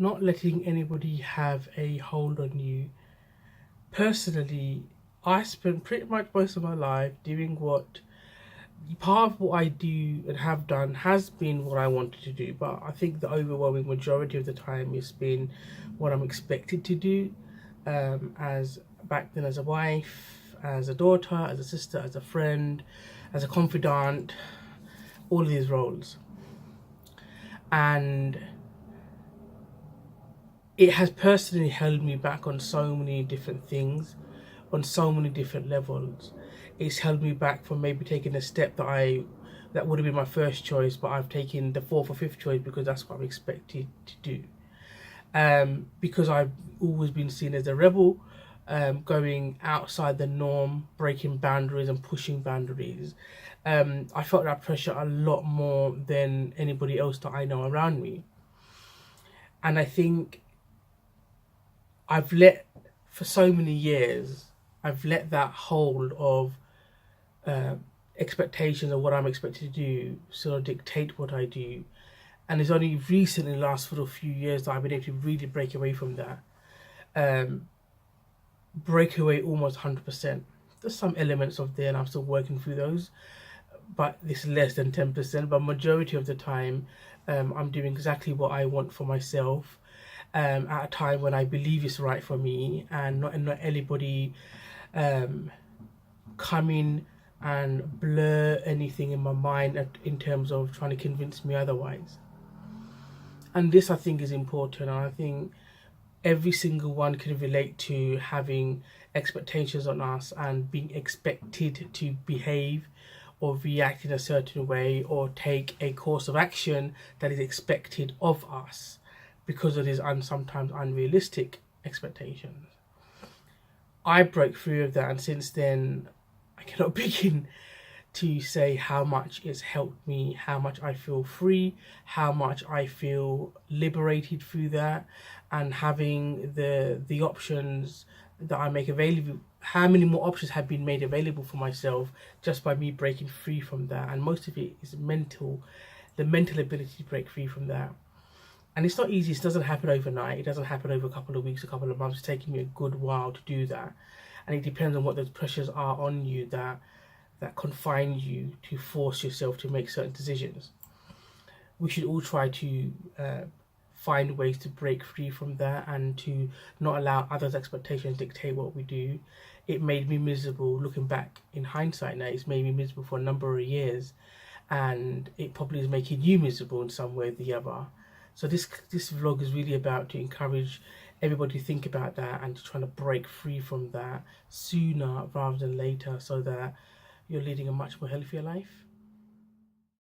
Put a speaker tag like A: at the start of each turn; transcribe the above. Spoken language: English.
A: not letting anybody have a hold on you. Personally, I spent pretty much most of my life doing what part of what I do and have done has been what I wanted to do, but I think the overwhelming majority of the time it's been what I'm expected to do. As back then, as a wife, as a daughter, as a sister, as a friend, as a confidant, all of these roles, and it has personally held me back on so many different things, on so many different levels. It's held me back from maybe taking a step that would have been my first choice, but I've taken the fourth or fifth choice because that's what I'm expected to do. Because I've always been seen as a rebel, going outside the norm, breaking boundaries and pushing boundaries. I felt that pressure a lot more than anybody else that I know around me. And I think I've let, for so many years, I've let that hold of uh, expectations of what I'm expected to do sort of dictate what I do. And it's only recently, last sort of few years, that I've been able to really break away from that. Break away almost 100%. There's some elements of there, and I'm still working through those, but it's less than 10%. But majority of the time, I'm doing exactly what I want for myself, at a time when I believe it's right for me, and not anybody come in and blur anything in my mind in terms of trying to convince me otherwise. And this, I think, is important, and I think every single one can relate to having expectations on us and being expected to behave or react in a certain way or take a course of action that is expected of us because of these sometimes unrealistic expectations. I broke free of that, and since then, I cannot begin to say how much it's helped me, how much I feel free, how much I feel liberated through that, and having the options that I make available. How many more options have been made available for myself just by me breaking free from that? And most of it is mental, the mental ability to break free from that. And it's not easy. It doesn't happen overnight. It doesn't happen over a couple of weeks, a couple of months. It's taking me a good while to do that, and it depends on what those pressures are on you that confine you to force yourself to make certain decisions. We should all try to find ways to break free from that and to not allow others' expectations dictate what we do. It made me miserable. Looking back in hindsight now, it's made me miserable for a number of years, and it probably is making you miserable in some way or the other. So this vlog is really about to encourage everybody to think about that and to try to break free from that sooner rather than later, so that you're leading a much more healthier life.